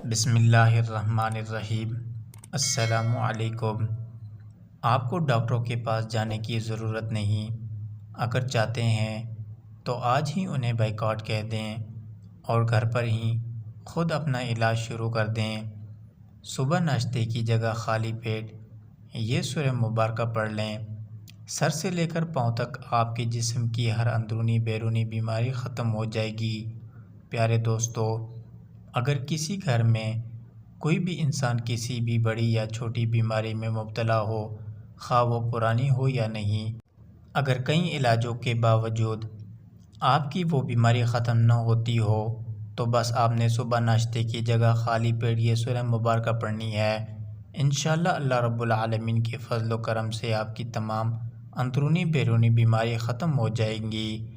بسم اللہ الرحمن الرحیم۔ السلام علیکم۔ آپ کو ڈاکٹروں کے پاس جانے کی ضرورت نہیں۔ اگر چاہتے ہیں تو آج ہی انہیں بائیکاٹ کہہ دیں اور گھر پر ہی خود اپنا علاج شروع کر دیں۔ صبح ناشتے کی جگہ خالی پیٹ یہ سورہ مبارکہ پڑھ لیں۔ سر سے لے کر پاؤں تک آپ کے جسم کی ہر اندرونی بیرونی بیماری ختم ہو جائے گی۔ پیارے دوستو، اگر کسی گھر میں کوئی بھی انسان کسی بھی بڑی یا چھوٹی بیماری میں مبتلا ہو، خواہ وہ پرانی ہو یا نہیں، اگر کئی علاجوں کے باوجود آپ کی وہ بیماری ختم نہ ہوتی ہو، تو بس آپ نے صبح ناشتے کی جگہ خالی پیٹ یہ سورہ مبارکہ پڑھنی ہے۔ انشاءاللہ اللہ رب العالمین کے فضل و کرم سے آپ کی تمام اندرونی بیرونی بیماری ختم ہو جائیں گی۔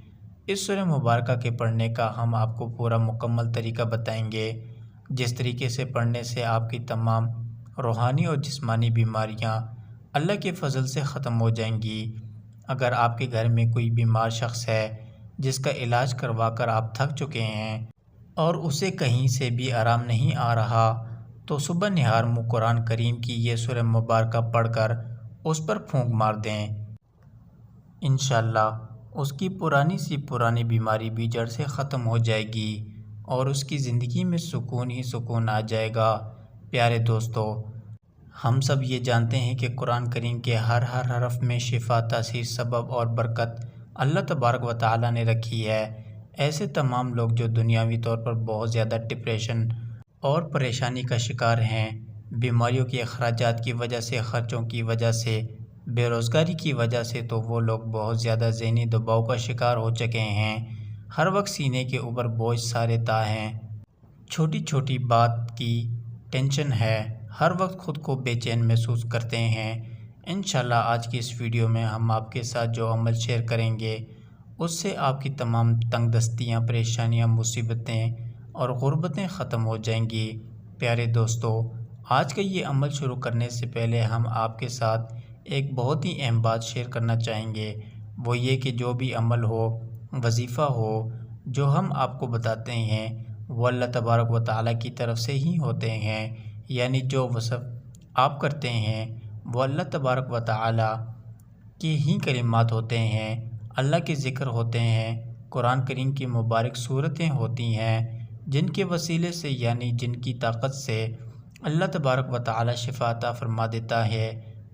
اس سورہ مبارکہ کے پڑھنے کا ہم آپ کو پورا مکمل طریقہ بتائیں گے، جس طریقے سے پڑھنے سے آپ کی تمام روحانی اور جسمانی بیماریاں اللہ کے فضل سے ختم ہو جائیں گی۔ اگر آپ کے گھر میں کوئی بیمار شخص ہے جس کا علاج کروا کر آپ تھک چکے ہیں اور اسے کہیں سے بھی آرام نہیں آ رہا، تو صبح نہار منہ قرآن کریم کی یہ سورہ مبارکہ پڑھ کر اس پر پھونک مار دیں۔ انشاءاللہ اس کی پرانی سی پرانی بیماری بھی جڑ سے ختم ہو جائے گی اور اس کی زندگی میں سکون ہی سکون آ جائے گا۔ پیارے دوستو، ہم سب یہ جانتے ہیں کہ قرآن کریم کے ہر حرف میں شفا، تاثیر، سبب اور برکت اللہ تبارک و تعالیٰ نے رکھی ہے۔ ایسے تمام لوگ جو دنیاوی طور پر بہت زیادہ ڈپریشن اور پریشانی کا شکار ہیں، بیماریوں کے اخراجات کی وجہ سے، خرچوں کی وجہ سے، بے روزگاری کی وجہ سے، تو وہ لوگ بہت زیادہ ذہنی دباؤ کا شکار ہو چکے ہیں۔ ہر وقت سینے کے اوپر بوجھ سارے طے ہیں، چھوٹی چھوٹی بات کی ٹینشن ہے، ہر وقت خود کو بے چین محسوس کرتے ہیں۔ انشاءاللہ آج کی اس ویڈیو میں ہم آپ کے ساتھ جو عمل شیئر کریں گے، اس سے آپ کی تمام تنگ دستیاں، پریشانیاں، مصیبتیں اور غربتیں ختم ہو جائیں گی۔ پیارے دوستو، آج کا یہ عمل شروع کرنے سے پہلے ہم آپ کے ساتھ ایک بہت ہی اہم بات شیئر کرنا چاہیں گے۔ وہ یہ کہ جو بھی عمل ہو، وظیفہ ہو، جو ہم آپ کو بتاتے ہیں، وہ اللہ تبارک و تعالیٰ کی طرف سے ہی ہوتے ہیں۔ یعنی جو وصف آپ کرتے ہیں وہ اللہ تبارک و تعالیٰ کی ہی کلمات ہوتے ہیں، اللہ کے ذکر ہوتے ہیں، قرآن کریم کی مبارک صورتیں ہوتی ہیں، جن کے وسیلے سے یعنی جن کی طاقت سے اللہ تبارک و تعالیٰ شفا عطا فرما دیتا ہے۔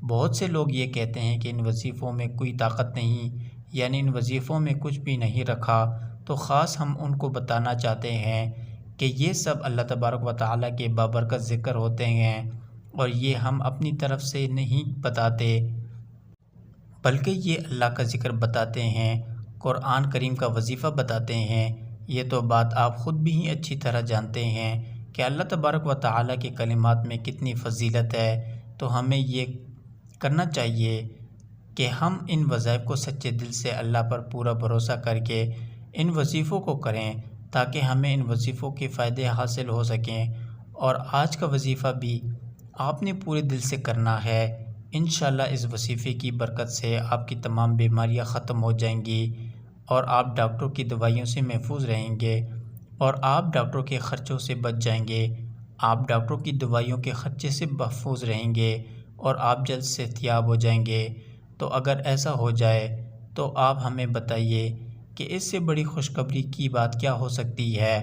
بہت سے لوگ یہ کہتے ہیں کہ ان وظیفوں میں کوئی طاقت نہیں، یعنی ان وظیفوں میں کچھ بھی نہیں رکھا، تو خاص ہم ان کو بتانا چاہتے ہیں کہ یہ سب اللہ تبارک و تعالیٰ کے بابرکت ذکر ہوتے ہیں، اور یہ ہم اپنی طرف سے نہیں بتاتے، بلکہ یہ اللہ کا ذکر بتاتے ہیں، قرآن کریم کا وظیفہ بتاتے ہیں۔ یہ تو بات آپ خود بھی ہی اچھی طرح جانتے ہیں کہ اللہ تبارک و تعالیٰ کے کلمات میں کتنی فضیلت ہے، تو ہمیں یہ کرنا چاہیے کہ ہم ان وظائف کو سچے دل سے اللہ پر پورا بھروسہ کر کے ان وظیفوں کو کریں، تاکہ ہمیں ان وظیفوں کے فائدے حاصل ہو سکیں۔ اور آج کا وظیفہ بھی آپ نے پورے دل سے کرنا ہے۔ انشاءاللہ اس وظیفے کی برکت سے آپ کی تمام بیماریاں ختم ہو جائیں گی اور آپ ڈاکٹروں کی دوائیوں سے محفوظ رہیں گے، اور آپ ڈاکٹروں کے خرچوں سے بچ جائیں گے، آپ ڈاکٹروں کی دوائیوں کے خرچے سے محفوظ رہیں گے، اور آپ جلد صحتیاب ہو جائیں گے۔ تو اگر ایسا ہو جائے تو آپ ہمیں بتائیے کہ اس سے بڑی خوشخبری کی بات کیا ہو سکتی ہے؟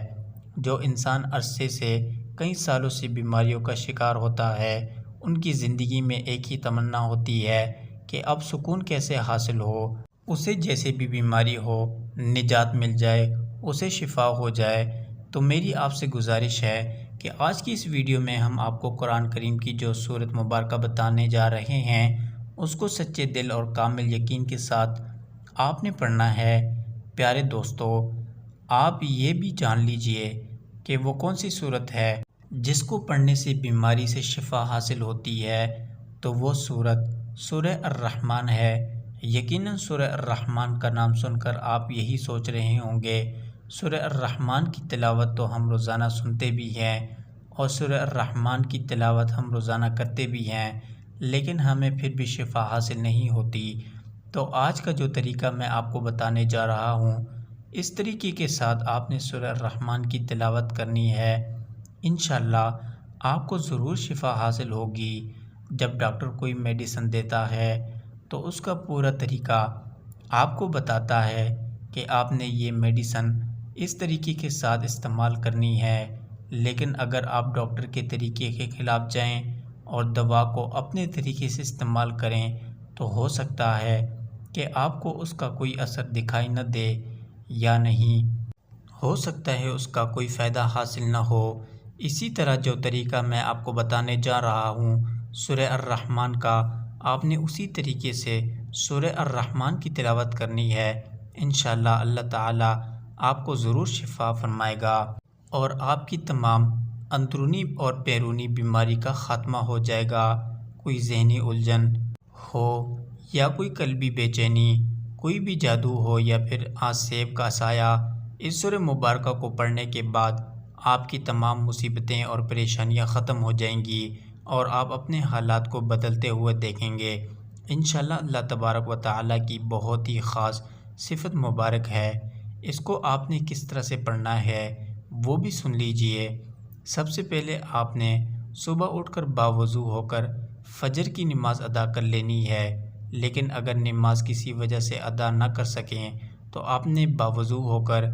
جو انسان عرصے سے، کئی سالوں سے بیماریوں کا شکار ہوتا ہے، ان کی زندگی میں ایک ہی تمنا ہوتی ہے کہ اب سکون کیسے حاصل ہو، اسے جیسے بھی بیماری ہو نجات مل جائے، اسے شفا ہو جائے۔ تو میری آپ سے گزارش ہے کہ آج کی اس ویڈیو میں ہم آپ کو قرآن کریم کی جو سورت مبارکہ بتانے جا رہے ہیں، اس کو سچے دل اور کامل یقین کے ساتھ آپ نے پڑھنا ہے۔ پیارے دوستو، آپ یہ بھی جان لیجئے کہ وہ کون سی سورت ہے جس کو پڑھنے سے بیماری سے شفا حاصل ہوتی ہے، تو وہ سورت سورہ الرحمن ہے۔ یقیناً سورہ الرحمن کا نام سن کر آپ یہی سوچ رہے ہوں گے، سورہ الرحمن کی تلاوت تو ہم روزانہ سنتے بھی ہیں اور سورہ الرحمن کی تلاوت ہم روزانہ کرتے بھی ہیں، لیکن ہمیں پھر بھی شفا حاصل نہیں ہوتی۔ تو آج کا جو طریقہ میں آپ کو بتانے جا رہا ہوں، اس طریقے کے ساتھ آپ نے سورہ الرحمن کی تلاوت کرنی ہے۔ انشاءاللہ آپ کو ضرور شفا حاصل ہوگی۔ جب ڈاکٹر کوئی میڈیسن دیتا ہے تو اس کا پورا طریقہ آپ کو بتاتا ہے کہ آپ نے یہ میڈیسن اس طریقے کے ساتھ استعمال کرنی ہے، لیکن اگر آپ ڈاکٹر کے طریقے کے خلاف جائیں اور دوا کو اپنے طریقے سے استعمال کریں تو ہو سکتا ہے کہ آپ کو اس کا کوئی اثر دکھائی نہ دے، یا نہیں ہو سکتا ہے اس کا کوئی فائدہ حاصل نہ ہو۔ اسی طرح جو طریقہ میں آپ کو بتانے جا رہا ہوں سورہ الرحمن کا، آپ نے اسی طریقے سے سورہ الرحمن کی تلاوت کرنی ہے۔ انشاءاللہ اللہ تعالیٰ آپ کو ضرور شفا فرمائے گا اور آپ کی تمام اندرونی اور بیرونی بیماری کا خاتمہ ہو جائے گا۔ کوئی ذہنی الجھن ہو یا کوئی قلبی بے چینی، کوئی بھی جادو ہو یا پھر آسیب کا سایہ، اس سورہ مبارکہ کو پڑھنے کے بعد آپ کی تمام مصیبتیں اور پریشانیاں ختم ہو جائیں گی اور آپ اپنے حالات کو بدلتے ہوئے دیکھیں گے۔ انشاءاللہ اللہ تبارک و تعالیٰ کی بہت ہی خاص صفت مبارک ہے۔ اس کو آپ نے کس طرح سے پڑھنا ہے وہ بھی سن لیجئے۔ سب سے پہلے آپ نے صبح اٹھ کر باوضو ہو کر فجر کی نماز ادا کر لینی ہے، لیکن اگر نماز کسی وجہ سے ادا نہ کر سکیں تو آپ نے باوضو ہو کر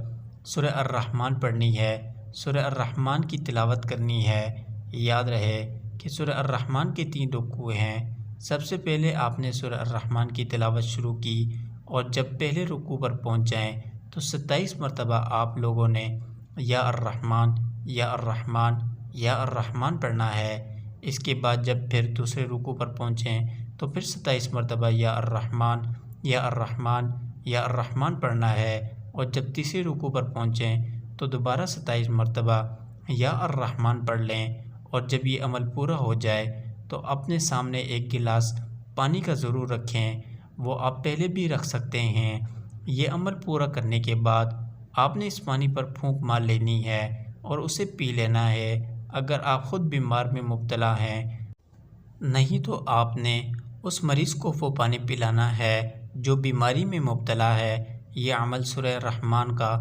سورہ الرحمن پڑھنی ہے، سورہ الرحمن کی تلاوت کرنی ہے۔ یاد رہے کہ سورہ الرحمن کے 3 رکوع ہیں۔ سب سے پہلے آپ نے سورہ الرحمن کی تلاوت شروع کی اور جب پہلے رکوع پر پہنچ جائیں تو 27 مرتبہ آپ لوگوں نے یا الرحمن یا الرحمن یا الرحمن پڑھنا ہے۔ اس کے بعد جب پھر دوسرے رکوع پر پہنچیں تو پھر 27 مرتبہ یا الرحمن یا الرحمن یا الرحمن پڑھنا ہے، اور جب تیسرے رکوع پر پہنچیں تو دوبارہ 27 مرتبہ یا الرحمن پڑھ لیں، اور جب یہ عمل پورا ہو جائے تو اپنے سامنے ایک گلاس پانی کا ضرور رکھیں، وہ آپ پہلے بھی رکھ سکتے ہیں۔ یہ عمل پورا کرنے کے بعد آپ نے اس پانی پر پھونک مار لینی ہے اور اسے پی لینا ہے اگر آپ خود بیمار میں مبتلا ہیں، نہیں تو آپ نے اس مریض کو وہ پانی پلانا ہے جو بیماری میں مبتلا ہے۔ یہ عمل سورہ الرحمن کا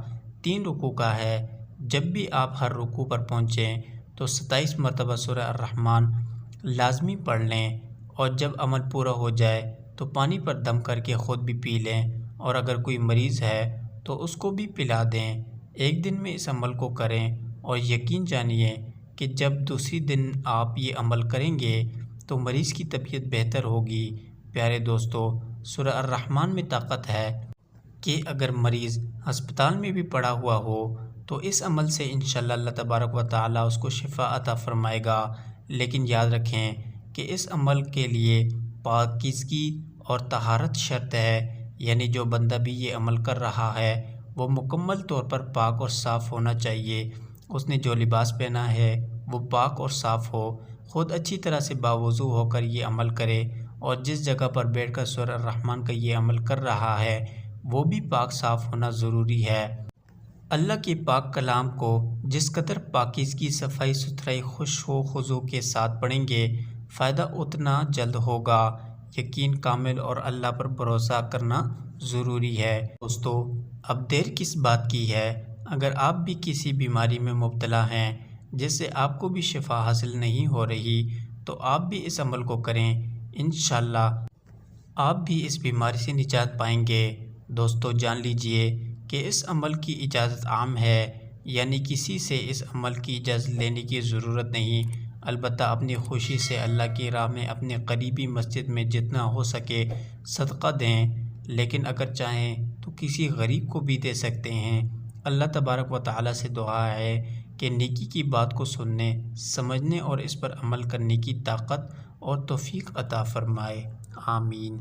3 رکوع کا ہے۔ جب بھی آپ ہر رکوع پر پہنچیں تو 27 مرتبہ سورہ الرحمن لازمی پڑھ لیں، اور جب عمل پورا ہو جائے تو پانی پر دم کر کے خود بھی پی لیں، اور اگر کوئی مریض ہے تو اس کو بھی پلا دیں۔ ایک دن میں اس عمل کو کریں اور یقین جانیے کہ جب دوسری دن آپ یہ عمل کریں گے تو مریض کی طبیعت بہتر ہوگی۔ پیارے دوستو، سورہ الرحمن میں طاقت ہے کہ اگر مریض ہسپتال میں بھی پڑا ہوا ہو تو اس عمل سے انشاءاللہ اللہ تبارک و تعالیٰ اس کو شفا عطا فرمائے گا۔ لیکن یاد رکھیں کہ اس عمل کے لیے پاکیزگی اور طہارت شرط ہے، یعنی جو بندہ بھی یہ عمل کر رہا ہے وہ مکمل طور پر پاک اور صاف ہونا چاہیے۔ اس نے جو لباس پہنا ہے وہ پاک اور صاف ہو، خود اچھی طرح سے باوضو ہو کر یہ عمل کرے، اور جس جگہ پر بیٹھ کر سورہ الرحمن کا یہ عمل کر رہا ہے وہ بھی پاک صاف ہونا ضروری ہے۔ اللہ کے پاک کلام کو جس قدر پاکیزگی، صفائی ستھرائی، خشوع و خضوع کے ساتھ پڑھیں گے فائدہ اتنا جلد ہوگا۔ یقین کامل اور اللہ پر بھروسہ کرنا ضروری ہے۔ دوستو، اب دیر کس بات کی ہے؟ اگر آپ بھی کسی بیماری میں مبتلا ہیں جس سے آپ کو بھی شفا حاصل نہیں ہو رہی تو آپ بھی اس عمل کو کریں، انشاءاللہ آپ بھی اس بیماری سے نجات پائیں گے۔ دوستو، جان لیجئے کہ اس عمل کی اجازت عام ہے، یعنی کسی سے اس عمل کی اجازت لینے کی ضرورت نہیں، البتہ اپنی خوشی سے اللہ کی راہ میں اپنے قریبی مسجد میں جتنا ہو سکے صدقہ دیں، لیکن اگر چاہیں تو کسی غریب کو بھی دے سکتے ہیں۔ اللہ تبارک و تعالیٰ سے دعا ہے کہ نیکی کی بات کو سننے، سمجھنے اور اس پر عمل کرنے کی طاقت اور توفیق عطا فرمائے۔ آمین۔